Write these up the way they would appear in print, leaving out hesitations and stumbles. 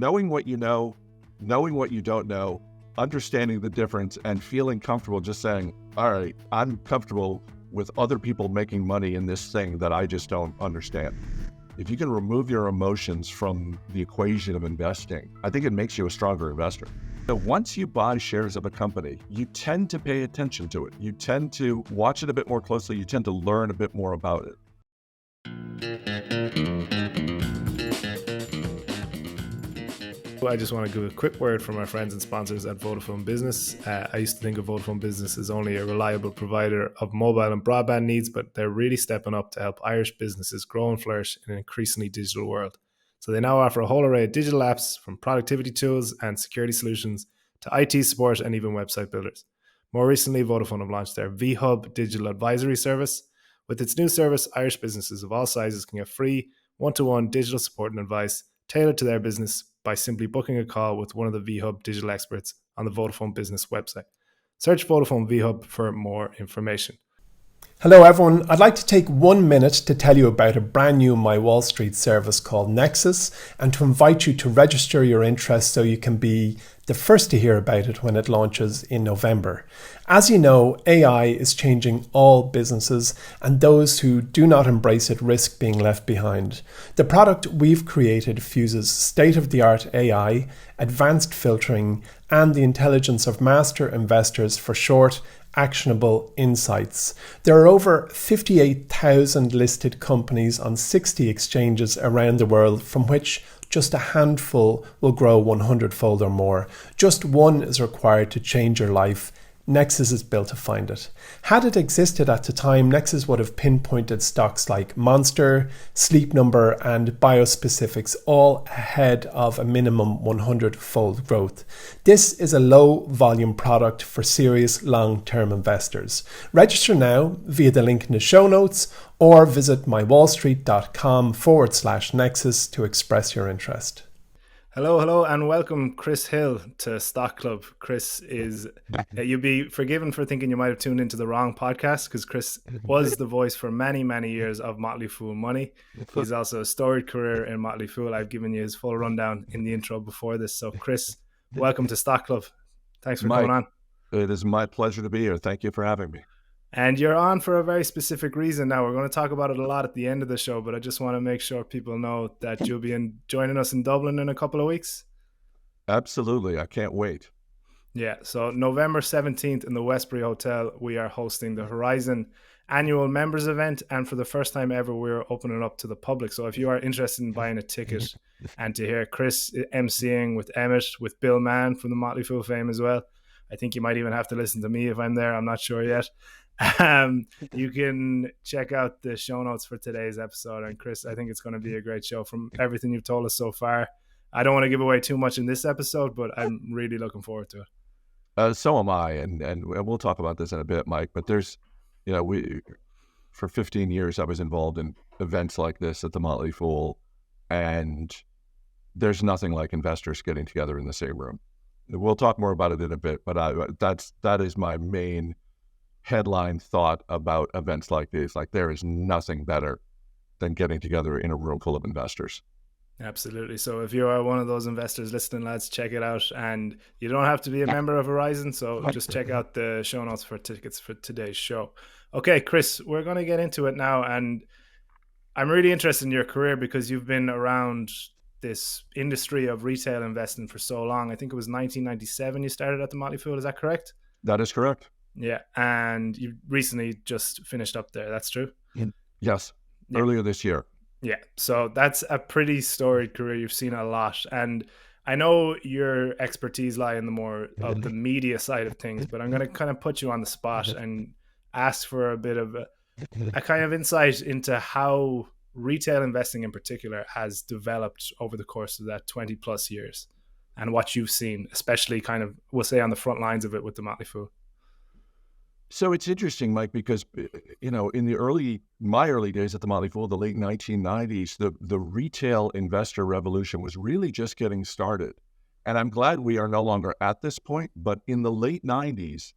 knowing what you know, knowing what you don't know, understanding the difference, and feeling comfortable just saying, all right, I'm comfortable with other people making money in this thing that I just don't understand. If you can remove your emotions from the equation of investing, I think it makes you a stronger investor. So once you buy shares of a company, you tend to pay attention to it. You tend to watch it a bit more closely. You tend to learn a bit more about it. I just want to give a quick word from our friends and sponsors at Vodafone Business. I used to think of Vodafone Business as only a reliable provider of mobile and broadband needs, but they're really stepping up to help Irish businesses grow and flourish in an increasingly digital world. So they now offer a whole array of digital apps, from productivity tools and security solutions to IT support and even website builders. More recently, Vodafone have launched their VHub digital advisory service. With its new service, Irish businesses of all sizes can get free one-to-one digital support and advice tailored to their business by simply booking a call with one of the VHub digital experts on the Vodafone Business website. Search Vodafone VHub for more information. Hello everyone, I'd like to take 1 minute to tell you about a brand new MyWallSt service called Nexus and to invite you to register your interest so you can be the first to hear about it when it launches in November. As you know, AI is changing all businesses, and those who do not embrace it risk being left behind. The product we've created fuses state-of-the-art AI, advanced filtering, and the intelligence of master investors for short, actionable insights. There are over 58,000 listed companies on 60 exchanges around the world, from which just a handful will grow 100-fold or more. Just one is required to change your life. Nexus is built to find it. Had it existed at the time, Nexus would have pinpointed stocks like Monster, Sleep Number, and Biospecifics, all ahead of a minimum 100-fold growth. This is a low-volume product for serious long-term investors. Register now via the link in the show notes or visit mywallstreet.com/Nexus to express your interest. Hello, and welcome Chris Hill to Stock Club. Chris is, you'll be forgiven for thinking you might have tuned into the wrong podcast, because Chris was the voice for many, many years of Motley Fool Money. He's also a storied career in Motley Fool. I've given you his full rundown in the intro before this. So Chris, welcome to Stock Club. Thanks for coming on. It is my pleasure to be here. Thank you for having me. And you're on for a very specific reason. Now, we're going to talk about it a lot at the end of the show, but I just want to make sure people know that you'll be joining us in Dublin in a couple of weeks. Absolutely. I can't wait. Yeah. So November 17th in the Westbury Hotel, we are hosting the Horizon annual members event. And for the first time ever, we're opening up to the public. So if you are interested in buying a ticket and to hear Chris emceeing with Emmett, with Bill Mann from the Motley Fool fame as well, I think you might even have to listen to me if I'm there. I'm not sure yet. You can check out the show notes for today's episode. And Chris, I think it's going to be a great show from everything you've told us so far. I don't want to give away too much in this episode, but I'm really looking forward to it. So am I, and we'll talk about this in a bit, Mike. But there's, for 15 years I was involved in events like this at the Motley Fool, and there's nothing like investors getting together in the same room. We'll talk more about it in a bit, but that is my main headline thought about events like these. Like, there is nothing better than getting together in a room full of investors. Absolutely. So if you are one of those investors listening, lads, check it out. And you don't have to be a member of Horizon, so just check out the show notes for tickets for today's show. Okay, Chris, we're going to get into it now. And I'm really interested in your career because you've been around this industry of retail investing for so long. I think it was 1997 you started at the Motley Fool. Is that correct? That is correct. Yeah, and you recently just finished up there. That's true? Yes, yeah. Earlier this year. Yeah, so that's a pretty storied career. You've seen a lot. And I know your expertise lie in the more of the media side of things, but I'm going to kind of put you on the spot and ask for a bit of a kind of insight into how retail investing in particular has developed over the course of that 20 plus years and what you've seen, especially kind of, we'll say, on the front lines of it with the Motley Fool. So it's interesting, Mike, because, in my early days at the Motley Fool, the late 1990s, the retail investor revolution was really just getting started. And I'm glad we are no longer at this point, but in the late 90s,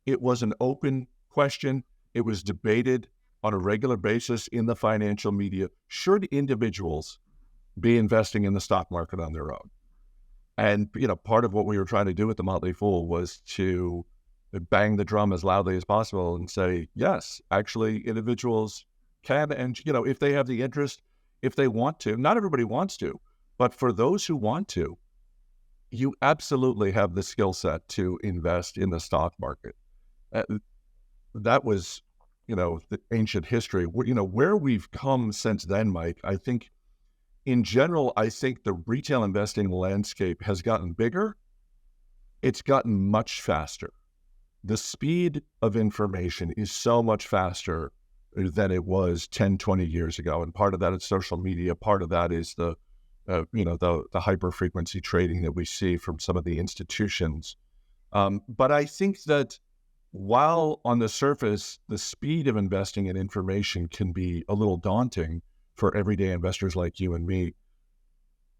it was an open question. It was debated on a regular basis in the financial media. Should individuals be investing in the stock market on their own? And, part of what we were trying to do with the Motley Fool was to bang the drum as loudly as possible and say, yes, actually individuals can, and, if they have the interest, if they want to, not everybody wants to, but for those who want to, you absolutely have the skill set to invest in the stock market. That was, the ancient history. Where we've come since then, Mike, I think in general, I think the retail investing landscape has gotten bigger. It's gotten much faster. The speed of information is so much faster than it was 10, 20 years ago. And part of that is social media. Part of that is the hyper frequency trading that we see from some of the institutions. But I think that while on the surface, the speed of investing in information can be a little daunting for everyday investors like you and me,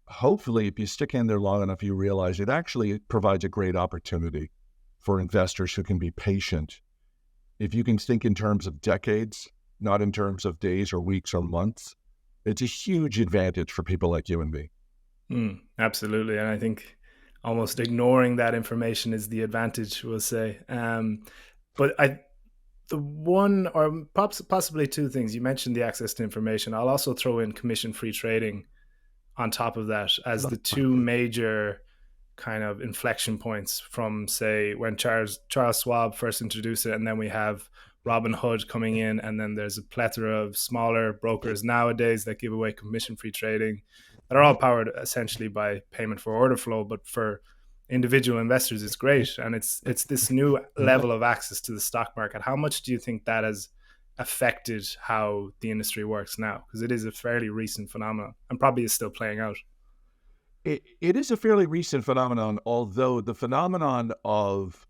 hopefully, if you stick in there long enough, you realize it actually provides a great opportunity for investors who can be patient. If you can think in terms of decades, not in terms of days or weeks or months, it's a huge advantage for people like you and me. Absolutely. And I think almost ignoring that information is the advantage, we'll say. But the one or possibly two things, you mentioned the access to information. I'll also throw in commission-free trading on top of that as the two major kind of inflection points from, say, when Charles Schwab first introduced it, and then we have Robinhood coming in, and then there's a plethora of smaller brokers nowadays that give away commission-free trading that are all powered essentially by payment for order flow. But for individual investors, it's great, and it's this new level of access to the stock market. How much do you think that has affected how the industry works now? Because it is a fairly recent phenomenon and probably is still playing out. It is a fairly recent phenomenon, although the phenomenon of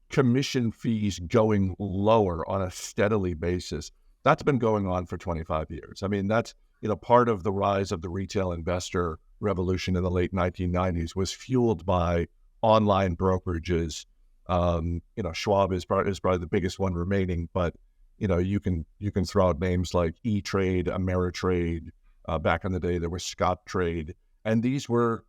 commission fees going lower on a steadily basis, that's been going on for 25 years. I mean, that's, part of the rise of the retail investor revolution in the late 1990s was fueled by online brokerages. Schwab is probably the biggest one remaining, but you can throw out names like E-Trade, Ameritrade. Back in the day, there was Scottrade, and these were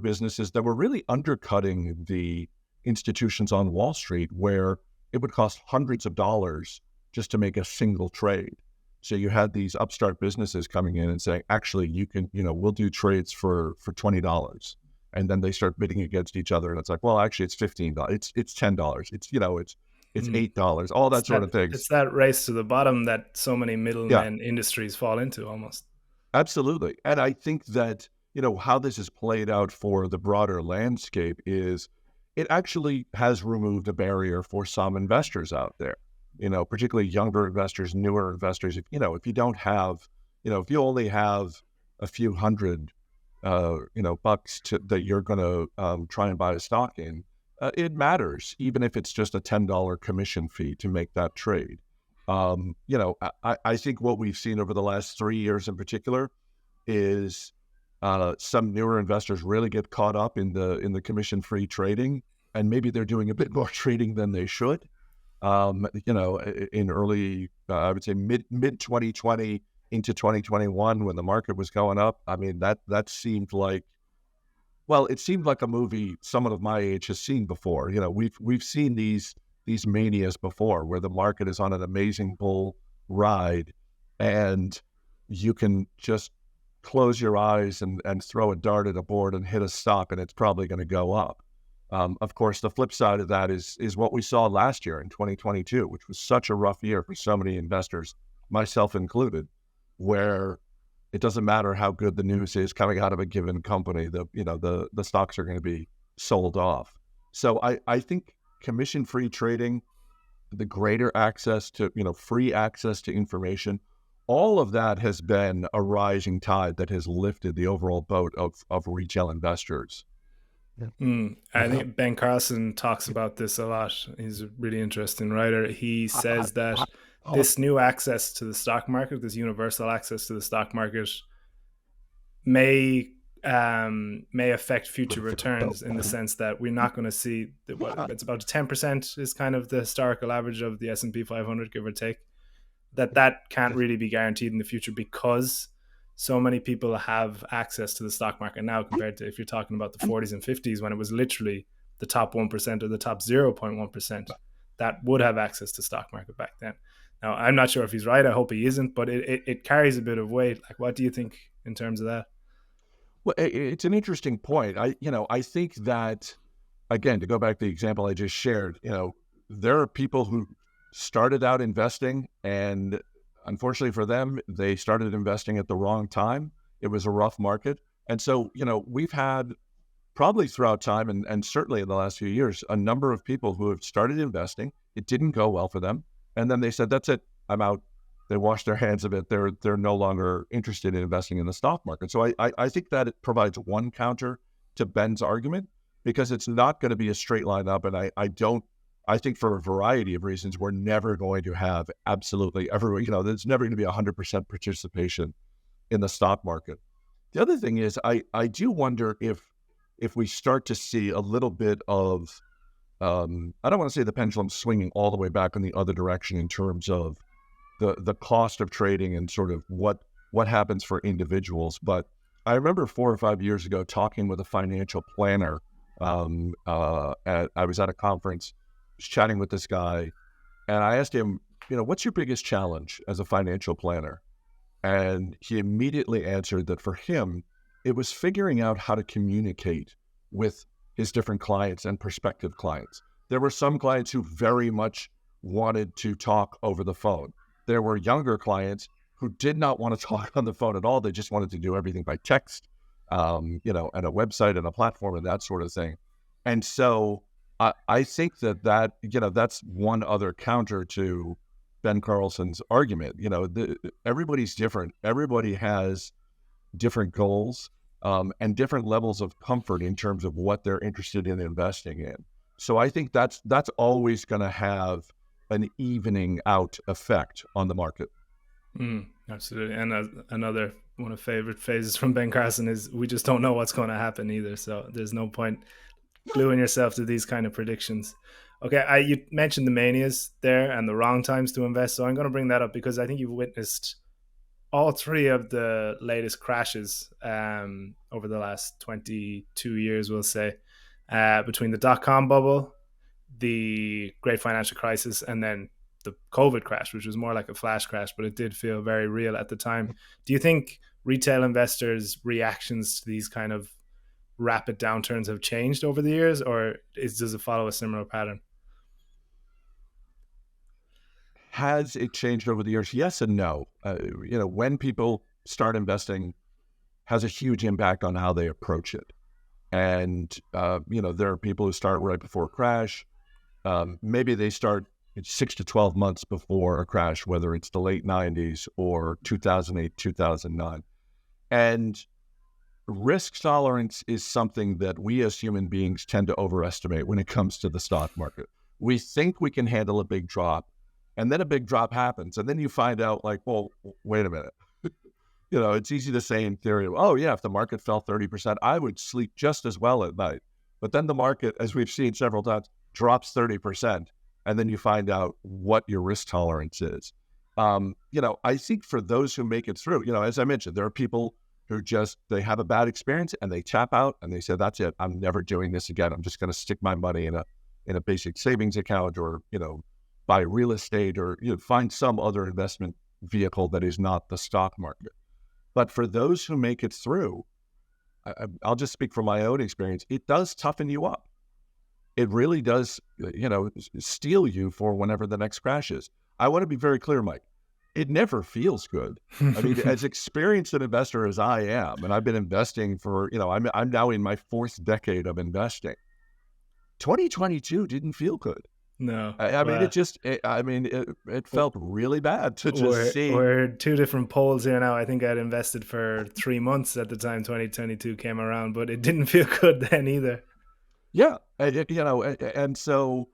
businesses that were really undercutting the institutions on Wall Street, where it would cost hundreds of dollars just to make a single trade. So you had these upstart businesses coming in and saying, actually, you can, we'll do trades for $20. And then they start bidding against each other. And it's like, well, actually it's $15. It's $10. It's $8, all that sort of thing. It's that race to the bottom that so many middlemen industries fall into almost. Absolutely. And I think that, how this has played out for the broader landscape is it actually has removed a barrier for some investors out there. Particularly younger investors, newer investors. If you don't have, if you only have a few hundred, bucks that you're going to try and buy a stock in, it matters, even if it's just a $10 commission fee to make that trade. I think what we've seen over the last 3 years in particular is some newer investors really get caught up in the commission-free trading, and maybe they're doing a bit more trading than they should. In early, I would say mid 2020 into 2021, when the market was going up, I mean, that seemed like, well, it seemed like a movie someone of my age has seen before. We've seen these manias before, where the market is on an amazing bull ride, and you can just close your eyes and throw a dart at a board and hit a stop, and it's probably going to go up. Of course, the flip side of that is what we saw last year in 2022, which was such a rough year for so many investors, myself included, where it doesn't matter how good the news is coming out of a given company, the stocks are going to be sold off. So I think commission-free trading, the greater access to, free access to information, all of that has been a rising tide that has lifted the overall boat of retail investors. I think Ben Carlson talks about this a lot. He's a really interesting writer. He says that this new access to the stock market, this universal access to the stock market, may affect future returns, in the sense that we're not going to see it's about 10% is kind of the historical average of the S&P 500, give or take. That can't really be guaranteed in the future, because so many people have access to the stock market now compared to if you're talking about the 40s and 50s when it was literally the top 1% or the top 0.1% that would have access to stock market back then. Now, I'm not sure if he's right. I hope he isn't, but it carries a bit of weight. Like, what do you think in terms of that? Well, it's an interesting point. I think that, again, to go back to the example I just shared, there are people who started out investing, and unfortunately for them, they started investing at the wrong time. It was a rough market. And so, we've had probably throughout time, and certainly in the last few years, a number of people who have started investing. It didn't go well for them. And then they said, that's it, I'm out. They washed their hands of it. They're no longer interested in investing in the stock market. So I think that it provides one counter to Ben's argument, because it's not going to be a straight line up. And I think for a variety of reasons, we're never going to have absolutely every, there's never going to be 100% participation in the stock market. The other thing is, I do wonder if we start to see a little bit of, I don't want to say the pendulum swinging all the way back in the other direction in terms of the cost of trading and sort of what happens for individuals. But I remember 4 or 5 years ago talking with a financial planner. I was at a conference, was chatting with this guy, and I asked him, what's your biggest challenge as a financial planner? And he immediately answered that for him, it was figuring out how to communicate with his different clients and prospective clients. There were some clients who very much wanted to talk over the phone. There were younger clients who did not want to talk on the phone at all. They just wanted to do everything by text, and a website and a platform and that sort of thing. And so I think that's one other counter to Ben Carlson's argument. Everybody's different. Everybody has different goals and different levels of comfort in terms of what they're interested in investing in. So I think that's always going to have an evening out effect on the market. Absolutely. And another one of favorite phases from Ben Carson is we just don't know what's going to happen either. So there's no point gluing yourself to these kind of predictions. Okay, you mentioned the manias there and the wrong times to invest. So I'm going to bring that up because I think you've witnessed all 3 of the latest crashes over the last 22 years, we'll say, between the dot-com bubble, the great financial crisis, and then the COVID crash, which was more like a flash crash, but it did feel very real at the time. Do you think retail investors' reactions to these kind of rapid downturns have changed over the years, or does it follow a similar pattern? Has it changed over the years? Yes and no. When people start investing has a huge impact on how they approach it. And, there are people who start right before a crash. Maybe they start 6 to 12 months before a crash, whether it's the late 90s or 2008, 2009. And risk tolerance is something that we as human beings tend to overestimate when it comes to the stock market. We think we can handle a big drop, and then a big drop happens. And then you find out, like, well, wait a minute. It's easy to say in theory, oh, yeah, if the market fell 30%, I would sleep just as well at night. But then the market, as we've seen several times, drops 30%. And then you find out what your risk tolerance is. I think for those who make it through, as I mentioned, there are people who they have a bad experience and they tap out and they say, that's it. I'm never doing this again. I'm just going to stick my money in a basic savings account or, buy real estate or find some other investment vehicle that is not the stock market. But for those who make it through, I'll just speak from my own experience. It does toughen you up. It really does, steel you for whenever the next crash is. I want to be very clear, Mike. It never feels good. I mean, as experienced an investor as I am, and I've been investing for, I'm now in my 4th decade of investing. 2022 didn't feel good. No. I mean, it felt really bad to just see. We're 2 different polls here now. I think I'd invested for 3 months at the time 2022 came around, but it didn't feel good then either. Yeah. And so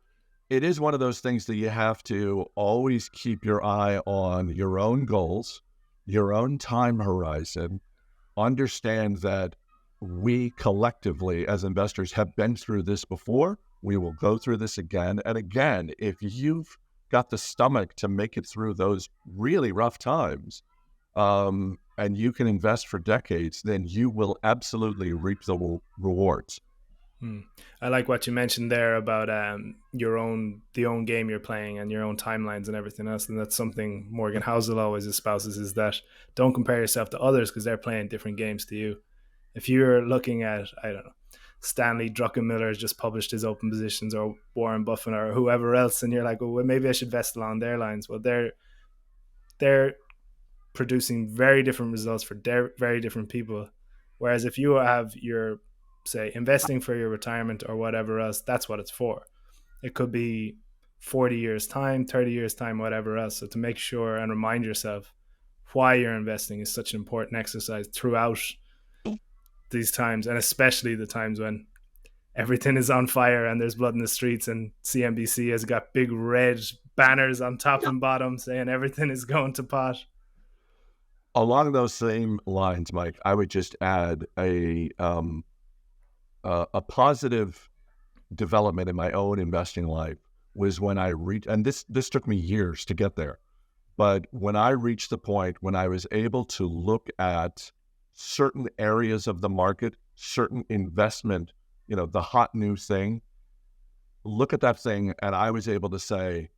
it is one of those things that you have to always keep your eye on your own goals, your own time horizon, understand that we collectively as investors have been through this before. We will go through this again and again. If you've got the stomach to make it through those really rough times, and you can invest for decades, then you will absolutely reap the rewards. I like what you mentioned there about the own game you're playing and your own timelines and everything else. And that's something Morgan Housel always espouses, is that don't compare yourself to others because they're playing different games to you. If you're looking at, I don't know, Stanley Druckenmiller has just published his open positions, or Warren Buffett or whoever else, and you're like, well, maybe I should invest along their lines. Well, they're producing very different results for very different people. Whereas if you have your, say, investing for your retirement or whatever else, that's what it's for. It could be 40 years time, 30 years time, whatever else. So to make sure and remind yourself why you're investing is such an important exercise throughout these times, and especially the times when everything is on fire and there's blood in the streets, and CNBC has got big red banners on top and bottom saying everything is going to pot. Along those same lines, Mike, I would just add a positive development in my own investing life was when I reached, and this took me years to get there, but when I reached the point when I was able to look at certain areas of the market, certain investment, the hot new thing, look at that thing, and I was able to say,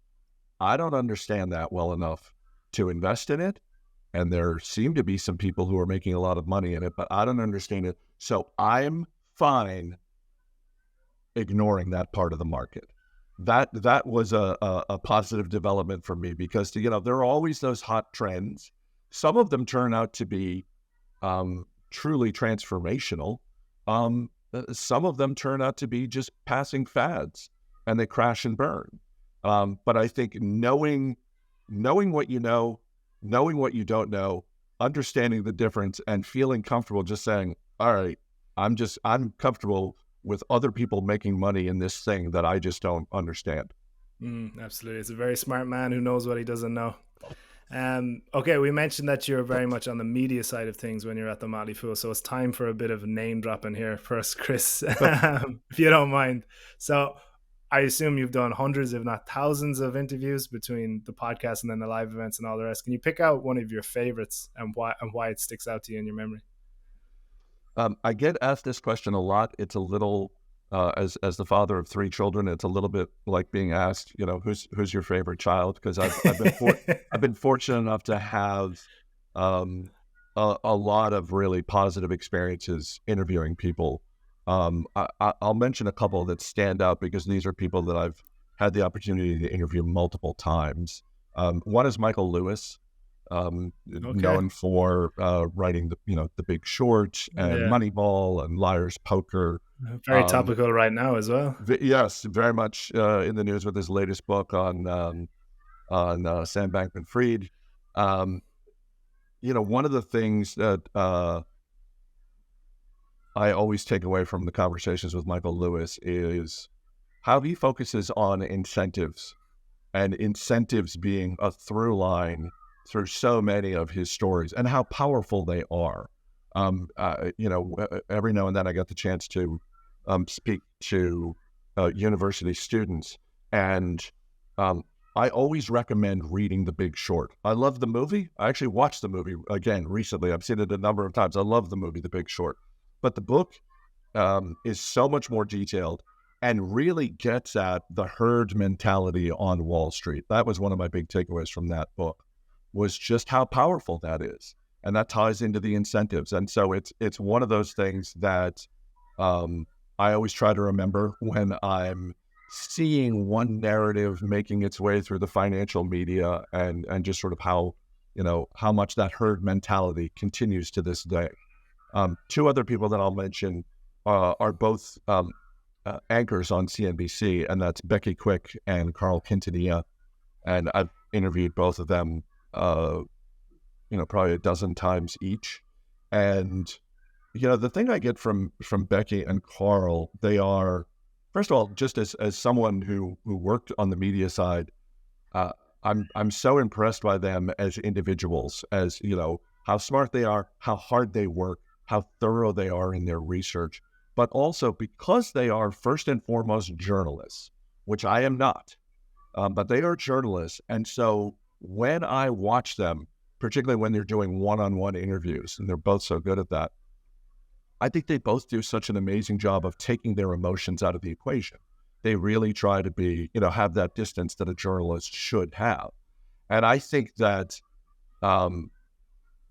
I don't understand that well enough to invest in it. And there seem to be some people who are making a lot of money in it, but I don't understand it. So I'm fine ignoring that part of the market. That was a positive development for me, because there are always those hot trends. Some of them turn out to be truly transformational. Some of them turn out to be just passing fads, and they crash and burn. But I think knowing what you know, knowing what you don't know, understanding the difference, and feeling comfortable just saying, all right, I'm comfortable with other people making money in this thing that I just don't understand. Absolutely. It's a very smart man who knows what he doesn't know. Okay, we mentioned that you're very much on the media side of things when you're at the Motley Fool, so it's time for a bit of name dropping here first, Chris, if you don't mind. So I assume you've done hundreds, if not thousands, of interviews between the podcast and then the live events and all the rest. Can you pick out one of your favorites and why it sticks out to you in your memory? I get asked this question a lot. It's a little, as the father of 3 children, it's a little bit like being asked, who's your favorite child? Because I've been fortunate enough to have a lot of really positive experiences interviewing people. I'll mention a couple that stand out because these are people that I've had the opportunity to interview multiple times. One is Michael Lewis, known for writing the Big Short and Moneyball and Liar's Poker. Very topical right now as well. Yes, very much in the news with his latest book on Sam Bankman-Fried. One of the things that I always take away from the conversations with Michael Lewis is how he focuses on incentives, and incentives being a through line through so many of his stories, and how powerful they are. Every now and then I get the chance to speak to university students, and I always recommend reading The Big Short. I love the movie. I actually watched the movie again recently. I've seen it a number of times. I love the movie The Big Short. But the book is so much more detailed and really gets at the herd mentality on Wall Street. That was one of my big takeaways from that book, was just how powerful that is. And that ties into the incentives. And so it's one of those things that I always try to remember when I'm seeing one narrative making its way through the financial media, and just sort of how much that herd mentality continues to this day. 2 other people that I'll mention are both anchors on CNBC, and that's Becky Quick and Carl Quintanilla. And I've interviewed both of them, probably a dozen times each. And, the thing I get from Becky and Carl, they are, first of all, just as someone who worked on the media side, I'm so impressed by them as individuals, as, how smart they are, how hard they work, how thorough they are in their research, but also because they are first and foremost journalists, which I am not, but they are journalists. And so when I watch them, particularly when they're doing one-on-one interviews, and they're both so good at that. I think they both do such an amazing job of taking their emotions out of the equation. They really try to be, have that distance that a journalist should have. And I think that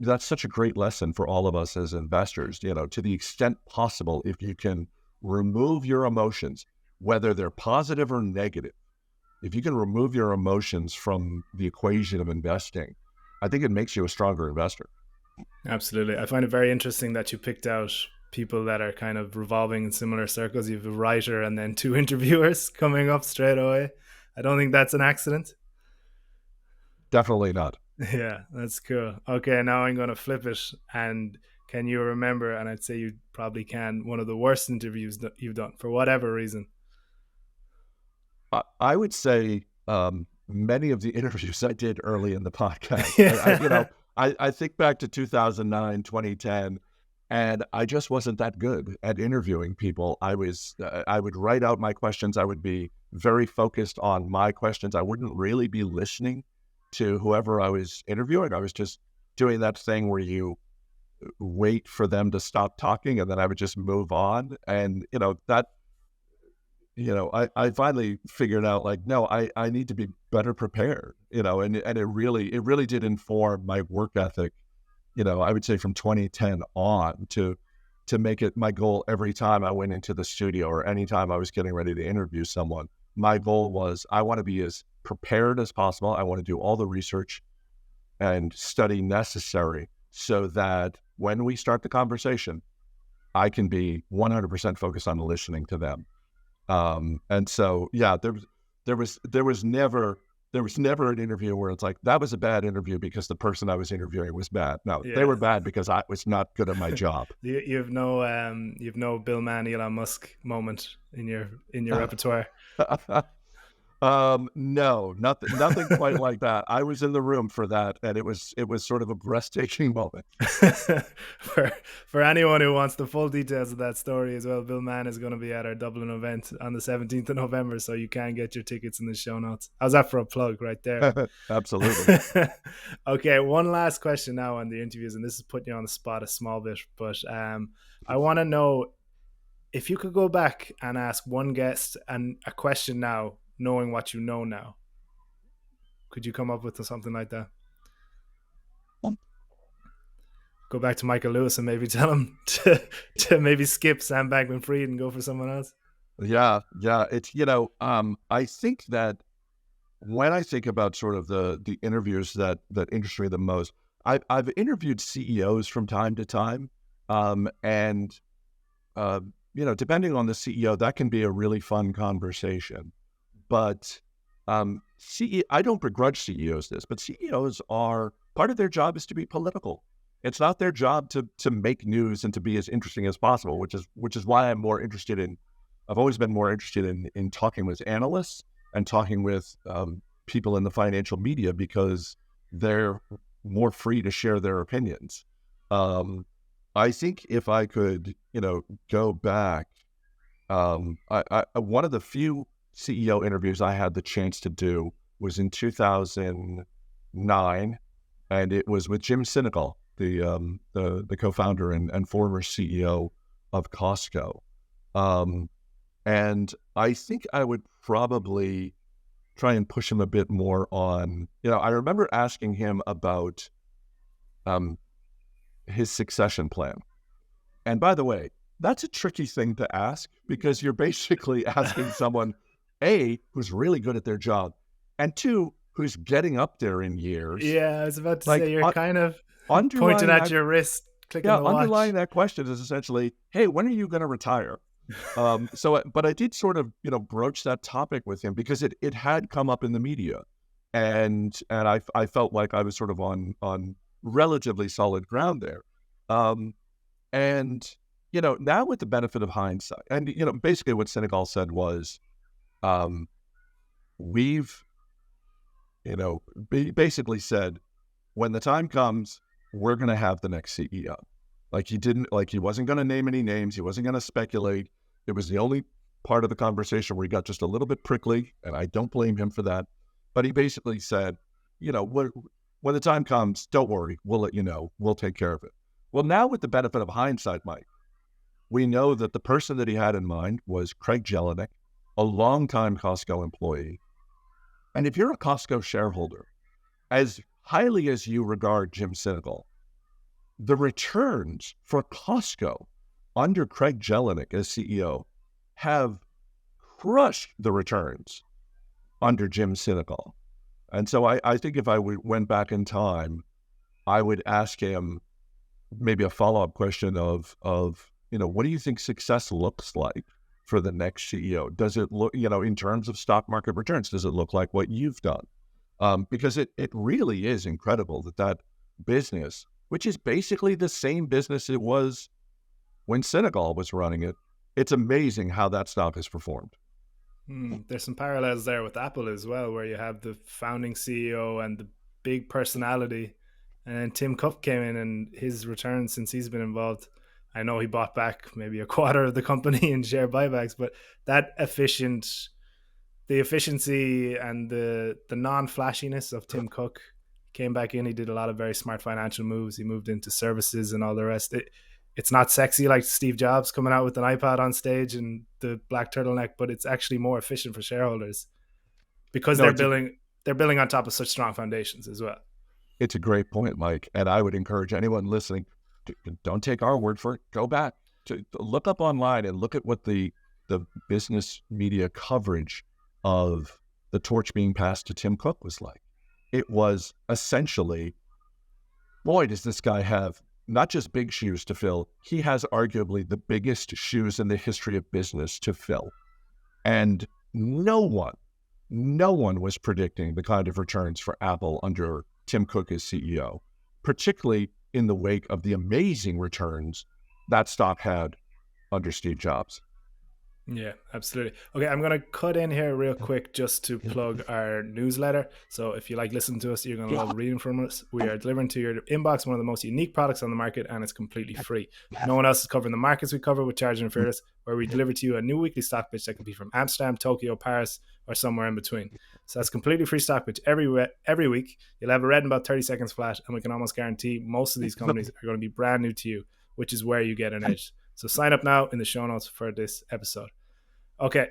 that's such a great lesson for all of us as investors, to the extent possible, if you can remove your emotions, whether they're positive or negative, if you can remove your emotions from the equation of investing, I think it makes you a stronger investor. Absolutely. I find it very interesting that you picked out people that are kind of revolving in similar circles. You have a writer and then two interviewers coming up straight away. I don't think that's an accident. Definitely not. Yeah, that's cool. Okay, now I'm going to flip it. And can you remember, and I'd say you probably can, one of the worst interviews that you've done for whatever reason? I would say many of the interviews I did early in the podcast. I think back to 2009, 2010, and I just wasn't that good at interviewing people. I would write out my questions. I would be very focused on my questions. I wouldn't really be listening to whoever I was interviewing. I was just doing that thing where you wait for them to stop talking, and then I would just move on. And, I finally figured out, like, no, I need to be better prepared, and it really did inform my work ethic, I would say from 2010 on to make it my goal every time I went into the studio or anytime I was getting ready to interview someone. My goal was, I want to be as prepared as possible. I want to do all the research and study necessary so that when we start the conversation, I can be 100% focused on listening to them. And so, yeah, there was never an interview where it's like, that was a bad interview because the person I was interviewing was bad. No, They were bad because I was not good at my job. You have no Bill Mann, Elon Musk moment in your repertoire. No, nothing quite like that. I was in the room for that, and it was sort of a breathtaking moment. For anyone who wants the full details of that story as well, Bill Mann is going to be at our Dublin event on the 17th of November, so you can get your tickets in the show notes. How's that for a plug right there? Absolutely. Okay, one last question now on the interviews, and this is putting you on the spot a small bit, but I want to know if you could go back and ask one guest and a question now, knowing what you know now, could you come up with something like that? Go back to Michael Lewis and maybe tell him to maybe skip Sam Bankman-Fried and go for someone else. Yeah. It's, I think that when I think about sort of the interviews that interest me the most, I've interviewed CEOs from time to time. And depending on the CEO, that can be a really fun conversation. But I don't begrudge CEOs this, but CEOs are, part of their job is to be political. It's not their job to make news and to be as interesting as possible, which is why I've always been more interested in talking with analysts and talking with people in the financial media, because they're more free to share their opinions. I think if I could, go back, one of the few CEO interviews I had the chance to do was in 2009, and it was with Jim Sinegal, the co-founder and former CEO of Costco. And I think I would probably try and push him a bit more on, I remember asking him about his succession plan. And by the way, that's a tricky thing to ask, because you're basically asking someone, A, who's really good at their job, and two, who's getting up there in years. Yeah, I was about to say, you're kind of pointing at your wrist, clicking the watch. Underlying that question is essentially, hey, when are you going to retire? But I did sort of, broach that topic with him because it had come up in the media, and I felt like I was sort of on relatively solid ground there. And now with the benefit of hindsight, and basically what Sinegal said was, we've basically said, when the time comes, we're going to have the next CEO. He wasn't going to name any names. He wasn't going to speculate. It was the only part of the conversation where he got just a little bit prickly, and I don't blame him for that. But he basically said, what when the time comes, don't worry, we'll let you know. We'll take care of it. Well, now with the benefit of hindsight, Mike, we know that the person that he had in mind was Craig Jelinek, a longtime Costco employee. And if you're a Costco shareholder, as highly as you regard Jim Sinegal, the returns for Costco under Craig Jelinek as CEO have crushed the returns under Jim Sinegal. And so I think if I went back in time, I would ask him maybe a follow-up question of, what do you think success looks like for the next CEO? Does it look, in terms of stock market returns, does it look like what you've done? Because it really is incredible that business, which is basically the same business it was when Sinegal was running it, it's amazing how that stock has performed. There's some parallels there with Apple as well, where you have the founding CEO and the big personality. And then Tim Cook came in, and his returns since he's been involved, I know he bought back maybe a quarter of the company in share buybacks, but the efficiency and the non-flashiness of Tim Cook came back in. He did a lot of very smart financial moves. He moved into services and all the rest. It's not sexy like Steve Jobs coming out with an iPad on stage and the black turtleneck, but it's actually more efficient for shareholders because they're building on top of such strong foundations as well. It's a great point, Mike. And I would encourage anyone listening, don't take our word for it. Go back to look up online and look at what the business media coverage of the torch being passed to Tim Cook was like. It was essentially, boy, does this guy have not just big shoes to fill, he has arguably the biggest shoes in the history of business to fill. And no one was predicting the kind of returns for Apple under Tim Cook as CEO, particularly in the wake of the amazing returns that stock had under Steve Jobs. Yeah, absolutely. Okay, I'm going to cut in here real quick just to plug our newsletter. So if you like listening to us, you're going to love reading from us. We are delivering to your inbox one of the most unique products on the market, and it's completely free. No one else is covering the markets we cover with Charging and Fearless, where we deliver to you a new weekly stock pitch that can be from Amsterdam, Tokyo, Paris, or somewhere in between. So that's completely free stock pitch every week. You'll have it read in about 30 seconds flat, and we can almost guarantee most of these companies are going to be brand new to you, which is where you get an edge. So sign up now in the show notes for this episode. Okay,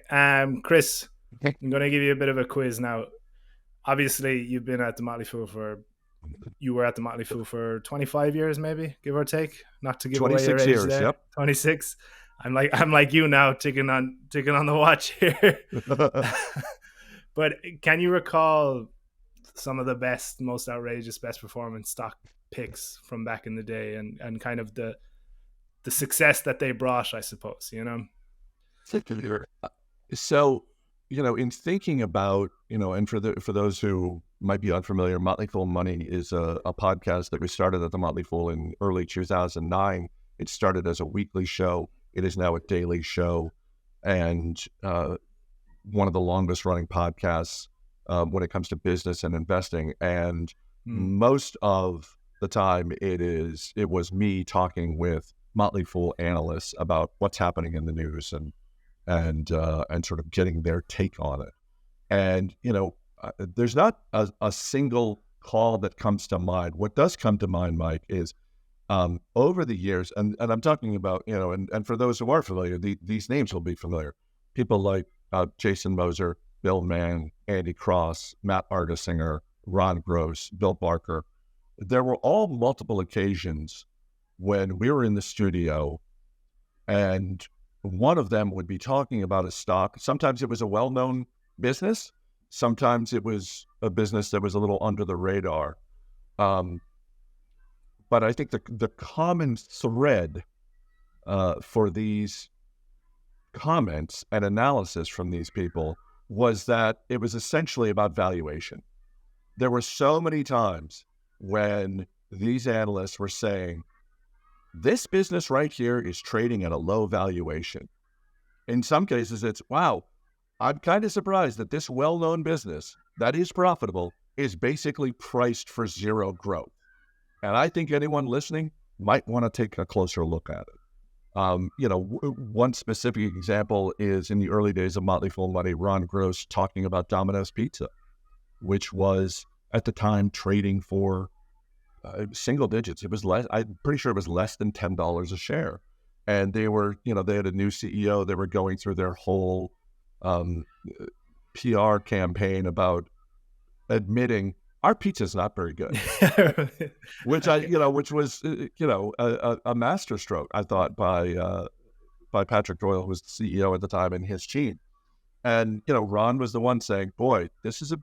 Chris, I'm going to give you a bit of a quiz now. Obviously, you've been at the Motley Fool you were at the Motley Fool for 25 years, maybe, give or take. Not to give away your age years, there. Yep. 26. I'm like you now, ticking on the watch here. But can you recall some of the best, most outrageous, best performance stock picks from back in the day, and kind of the success that they brought, I suppose, So, in thinking about, and for those who might be unfamiliar, Motley Fool Money is a podcast that we started at the Motley Fool in early 2009. It started as a weekly show. It is now a daily show, and one of the longest running podcasts when it comes to business and investing. And most of the time it was me talking with Motley Fool analysts about what's happening in the news and sort of getting their take on it. And, there's not a single call that comes to mind. What does come to mind, Mike, is over the years, and I'm talking about, and for those who are familiar, these names will be familiar. People like Jason Moser, Bill Mann, Andy Cross, Matt Argesinger, Ron Gross, Bill Barker. There were all multiple occasions when we were in the studio and one of them would be talking about a stock. Sometimes it was a well-known business. Sometimes it was a business that was a little under the radar. But I think the common thread for these comments and analysis from these people was that it was essentially about valuation. There were so many times when these analysts were saying, this business right here is trading at a low valuation. In some cases, it's, wow, I'm kind of surprised that this well-known business that is profitable is basically priced for zero growth. And I think anyone listening might want to take a closer look at it. One specific example is in the early days of Motley Fool Money, Ron Gross talking about Domino's Pizza, which was at the time trading for single digits. It was less. I'm pretty sure it was less than $10 a share. And they were, they had a new CEO. They were going through their whole PR campaign about admitting our pizza's not very good, which which was, a masterstroke, I thought, by Patrick Doyle, who was the CEO at the time, and his team. And, Ron was the one saying, boy, this is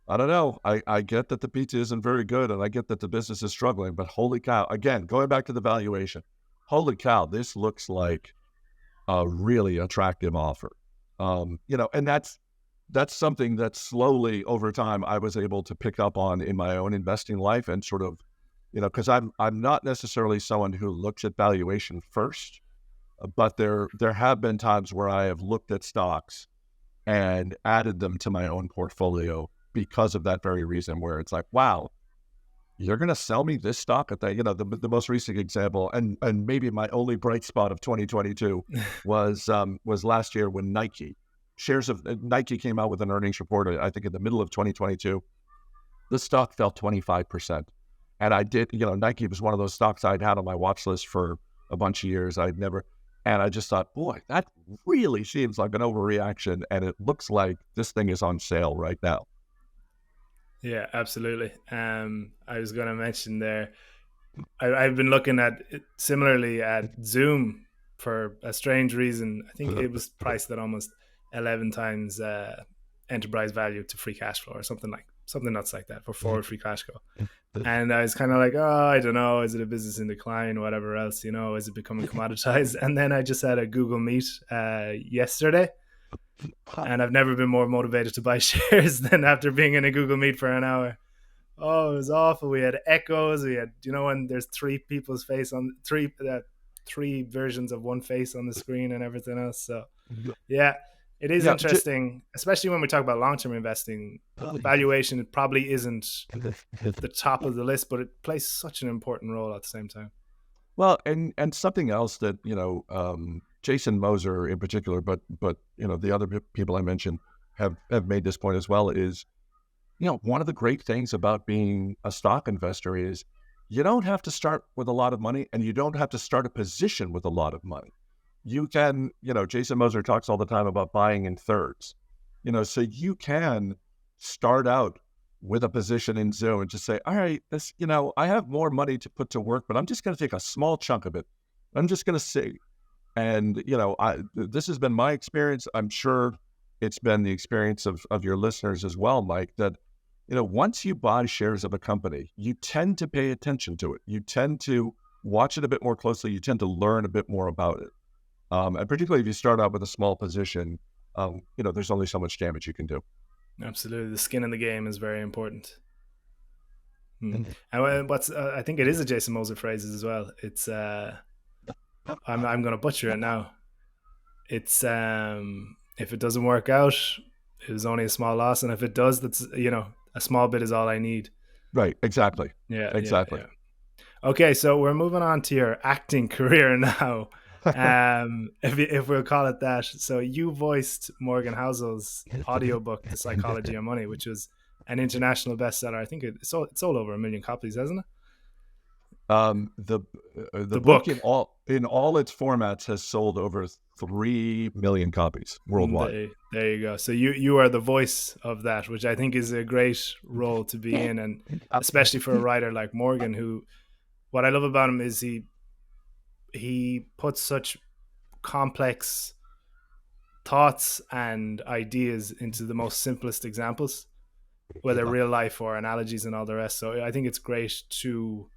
I don't know. I get that the pizza isn't very good, and I get that the business is struggling, but holy cow, again, going back to the valuation, holy cow, this looks like a really attractive offer. And that's something that slowly over time I was able to pick up on in my own investing life, and sort of, because I'm not necessarily someone who looks at valuation first, but there have been times where I have looked at stocks and added them to my own portfolio because of that very reason, where it's like, wow, you're going to sell me this stock at that, the most recent example, and maybe my only bright spot of 2022 was last year when shares of Nike came out with an earnings report, I think in the middle of 2022. The stock fell 25%. And I did, Nike was one of those stocks I'd had on my watch list for a bunch of years. And I just thought, boy, that really seems like an overreaction. And it looks like this thing is on sale right now. Yeah, absolutely. I was going to mention there, I've been looking at similarly at Zoom for a strange reason. I think it was priced at almost 11 times enterprise value to free cash flow, or something nuts like that, for forward free cash flow. And I was kind of like, oh, I don't know, is it a business in decline, whatever else, is it becoming commoditized? And then I just had a Google Meet yesterday, and I've never been more motivated to buy shares than after being in a Google Meet for an hour. Oh, it was awful. We had echoes. We had, when there's three people's face on three versions of one face on the screen and everything else. So yeah, it is interesting, especially when we talk about long-term investing. Valuation probably isn't the top of the list, but it plays such an important role at the same time. Well, and something else that, Jason Moser in particular, but the other people I mentioned have made this point as well, is, one of the great things about being a stock investor is you don't have to start with a lot of money, and you don't have to start a position with a lot of money. You can, Jason Moser talks all the time about buying in thirds, so you can start out with a position in Zoom and just say, all right, this, I have more money to put to work, but I'm just going to take a small chunk of it. I'm just going to see. And, this has been my experience. I'm sure it's been the experience of your listeners as well, Mike, that, once you buy shares of a company, you tend to pay attention to it. You tend to watch it a bit more closely. You tend to learn a bit more about it. And particularly if you start out with a small position, there's only so much damage you can do. Absolutely. The skin in the game is very important. And I think it is a Jason Moser phrase as well. It's, I'm going to butcher it now. It's, if it doesn't work out, it was only a small loss. And if it does, that's, a small bit is all I need. Right. Exactly. Yeah. Exactly. Yeah. Okay. So we're moving on to your acting career now. If we'll call it that. So you voiced Morgan Housel's audiobook, The Psychology of Money, which was an international bestseller. I think it sold over 1 million copies, hasn't it? The book in all its formats has sold over 3 million copies worldwide. There you go. So you are the voice of that, which I think is a great role to be in, and especially for a writer like Morgan, who, what I love about him is he puts such complex thoughts and ideas into the most simplest examples, whether real life or analogies and all the rest. So I think it's great to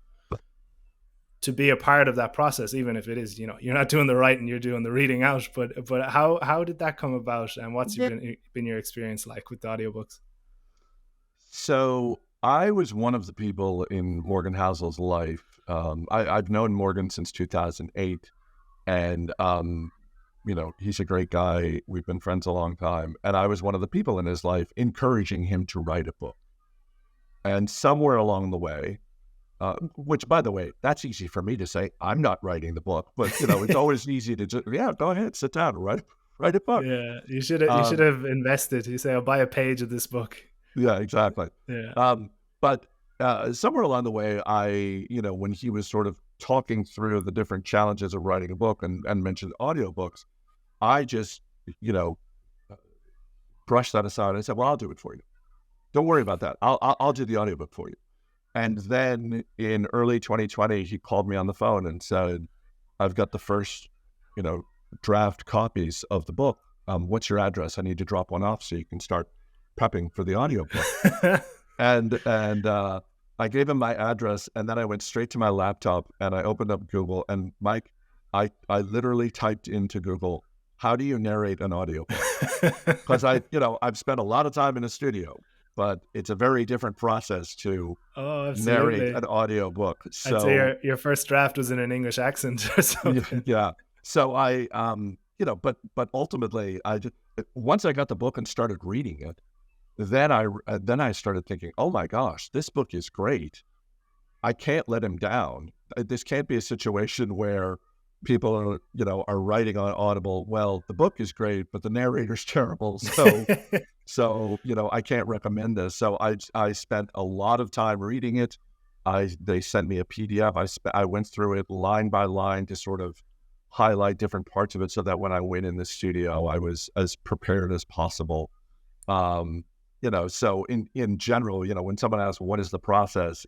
be a part of that process, even if it is, you're not doing the writing, you're doing the reading out. But how did that come about, and what's been your experience like with the audiobooks? So I was one of the people in Morgan Housel's life. I've known Morgan since 2008, and he's a great guy. We've been friends a long time, and I was one of the people in his life encouraging him to write a book. And somewhere along the way, which, by the way, that's easy for me to say. I'm not writing the book, but it's always easy to just, go ahead, sit down, write a book. Yeah, you should have invested. You say, I'll buy a page of this book. Yeah, exactly. Yeah. But somewhere along the way, when he was sort of talking through the different challenges of writing a book and mentioned audiobooks, I just, you know, brushed that aside. I said, well, I'll do it for you. Don't worry about that. I'll do the audiobook for you. And then in early 2020, he called me on the phone and said, I've got the first, you know, draft copies of the book. What's your address? I need to drop one off so you can start prepping for the audiobook. And I gave him my address, and then I went straight to my laptop and I opened up Google. And Mike, I literally typed into Google, how do you narrate an audiobook? Because I've spent a lot of time in a studio, but it's a very different process to narrate an audiobook. So I'd say your first draft was in an English accent or something. Yeah. So but ultimately, once I got the book and started reading it, then I started thinking, oh my gosh, this book is great. I can't let him down. This can't be a situation where people are writing on Audible, well, the book is great, but the narrator's terrible. So I can't recommend this. So I spent a lot of time reading it. They sent me a PDF. I went through it line by line to sort of highlight different parts of it so that when I went in the studio, I was as prepared as possible. So in general, when someone asks, what is the process?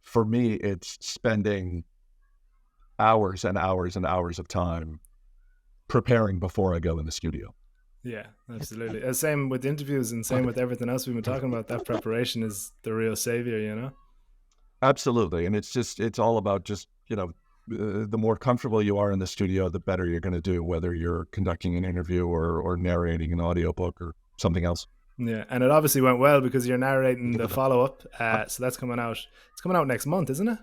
For me, it's spending hours and hours and hours of time preparing before I go in the studio. Yeah, absolutely. Same with interviews and same with everything else we've been talking about. That preparation is the real savior, Absolutely. And it's all about just, the more comfortable you are in the studio, the better you're going to do, whether you're conducting an interview or narrating an audiobook or something else. Yeah, and it obviously went well because you're narrating the follow-up. So that's coming out. It's coming out next month, isn't it?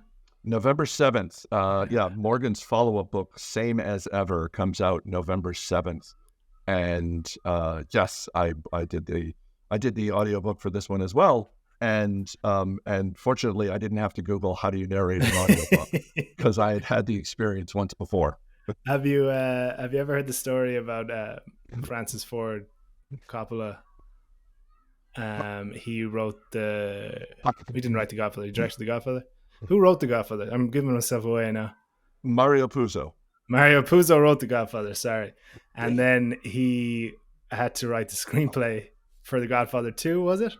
November 7th. Morgan's follow-up book, Same as Ever, comes out November 7th. And yes, I did the audiobook for this one as well. And fortunately, I didn't have to Google how do you narrate an audiobook because I had the experience once before. Have you ever heard the story about Francis Ford Coppola? He didn't write The Godfather. He directed The Godfather. Who wrote The Godfather? I'm giving myself away now. Mario Puzo. Mario Puzo wrote The Godfather. Sorry, and then he had to write the screenplay for The Godfather 2. Was it?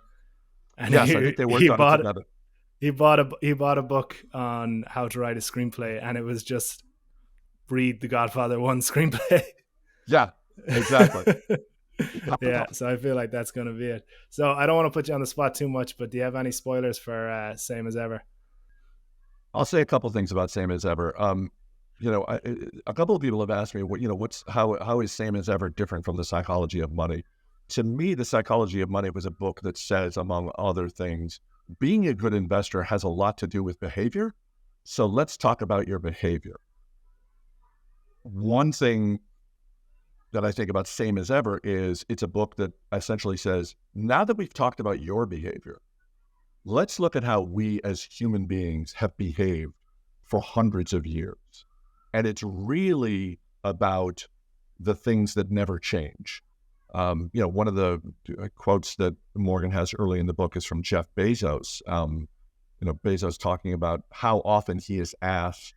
And yes, I think they worked on it together. He bought a book on how to write a screenplay, and it was just read The Godfather 1 screenplay. Yeah, exactly. Yeah, so I feel like that's going to be it. So I don't want to put you on the spot too much, but do you have any spoilers for Same as Ever? I'll say a couple things about Same as Ever. A couple of people have asked me, how is Same as Ever different from The Psychology of Money? To me, The Psychology of Money was a book that says, among other things, being a good investor has a lot to do with behavior. So let's talk about your behavior. One thing that I think about Same as Ever is it's a book that essentially says, now that we've talked about your behavior, let's look at how we as human beings have behaved for hundreds of years. And it's really about the things that never change. One of the quotes that Morgan has early in the book is from Jeff Bezos. Bezos talking about how often he is asked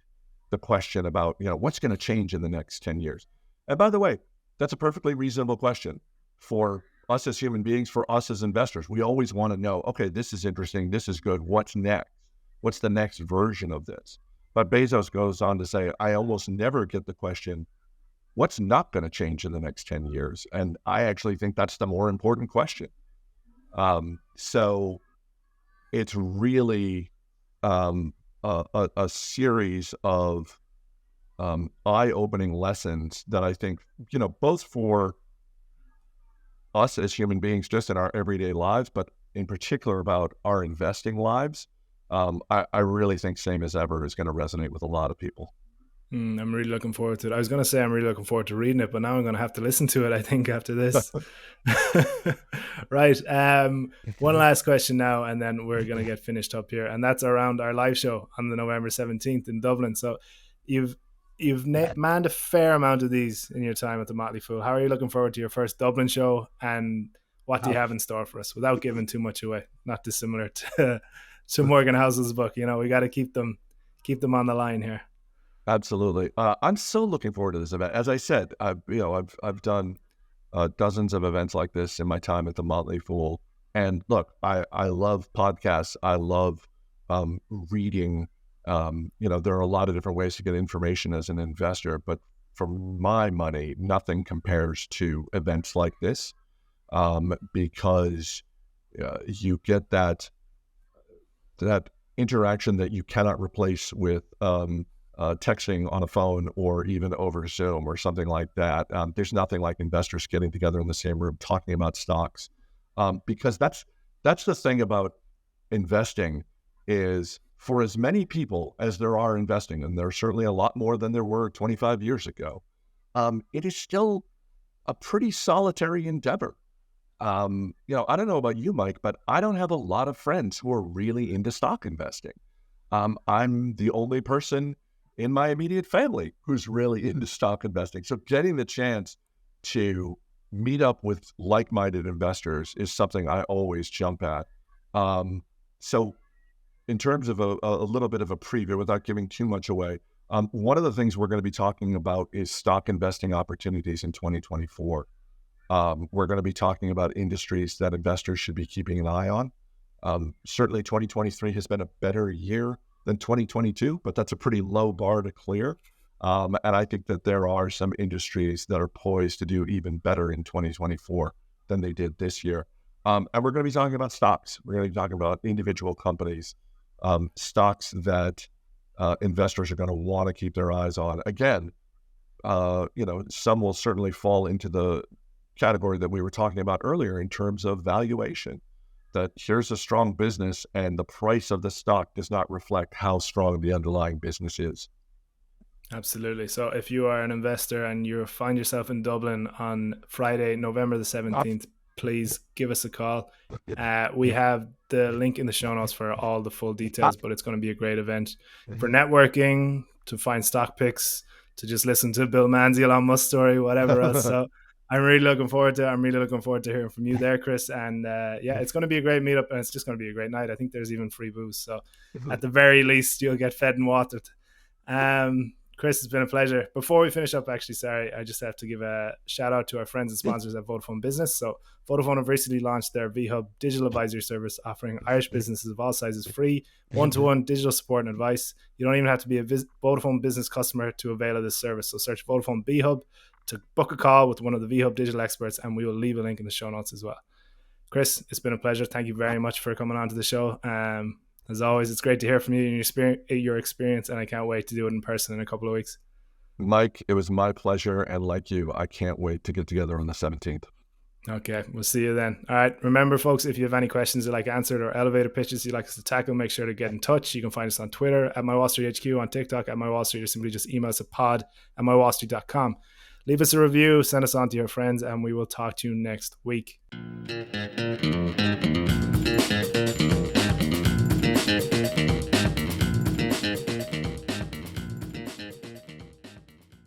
the question about, what's going to change in the next 10 years. And by the way, that's a perfectly reasonable question for us as human beings, for us as investors. We always want to know, okay, this is interesting, this is good, what's next? What's the next version of this? But Bezos goes on to say, I almost never get the question, what's not going to change in the next 10 years? And I actually think that's the more important question. So it's really a series of eye-opening lessons that I think, both for us as human beings, just in our everyday lives, but in particular about our investing lives, I really think Same as Ever is going to resonate with a lot of people. I'm really looking forward to it. I was going to say I'm really looking forward to reading it, but now I'm going to have to listen to it, I think, after this. Right. One last question now, and then we're going to get finished up here. And that's around our live show on the November 17th in Dublin. So you've manned a fair amount of these in your time at the Motley Fool. How are you looking forward to your first Dublin show? And what do you have in store for us without giving too much away? Not dissimilar to Morgan Housel's book. You know, we got to keep them on the line here. Absolutely. I'm so looking forward to this event. As I said, I've done dozens of events like this in my time at the Motley Fool. And look, I love podcasts. I love reading. There are a lot of different ways to get information as an investor, but for my money, nothing compares to events like this, because you get that interaction that you cannot replace with texting on a phone or even over Zoom or something like that. There's nothing like investors getting together in the same room talking about stocks, because that's the thing about investing is for as many people as there are investing, and there's certainly a lot more than there were 25 years ago, it is still a pretty solitary endeavor. I don't know about you, Mike, but I don't have a lot of friends who are really into stock investing. I'm the only person in my immediate family who's really into stock investing. So getting the chance to meet up with like-minded investors is something I always jump at. So in terms of a little bit of a preview, without giving too much away, one of the things we're going to be talking about is stock investing opportunities in 2024. We're going to be talking about industries that investors should be keeping an eye on. Certainly 2023 has been a better year than 2022, but that's a pretty low bar to clear. And I think that there are some industries that are poised to do even better in 2024 than they did this year. And we're going to be talking about stocks. We're going to be talking about individual companies, stocks that investors are going to want to keep their eyes on. Again, some will certainly fall into the category that we were talking about earlier in terms of valuation, that here's a strong business and the price of the stock does not reflect how strong the underlying business is. Absolutely. So if you are an investor and you find yourself in Dublin on Friday, November the 17th, please give us a call. We have the link in the show notes for all the full details, but it's going to be a great event for networking, to find stock picks, to just listen to Bill Mann's Elon Musk story, whatever else. So I'm really looking forward to it. I'm really looking forward to hearing from you there, Chris. And it's going to be a great meetup, and it's just going to be a great night. I think there's even free booze. So at the very least, you'll get fed and watered. Chris, it's been a pleasure. Before we finish up, actually, sorry, I just have to give a shout out to our friends and sponsors at Vodafone Business. So Vodafone have recently launched their VHub digital advisory service, offering Irish businesses of all sizes free one-to-one digital support and advice. You don't even have to be a Vodafone Business customer to avail of this service. So search Vodafone VHub to book a call with one of the VHub digital experts, and we will leave a link in the show notes as well. Chris, it's been a pleasure. Thank you very much for coming on to the show. As always, it's great to hear from you and your experience, and I can't wait to do it in person in a couple of weeks. Mike, it was my pleasure, and like you, I can't wait to get together on the 17th. Okay, we'll see you then. All right, remember, folks, if you have any questions you'd like answered or elevator pitches you'd like us to tackle, make sure to get in touch. You can find us on Twitter at MyWallSt HQ, on TikTok at MyWallSt, or simply just email us at pod@mywallstreet.com. Leave us a review, send us on to your friends, and we will talk to you next week.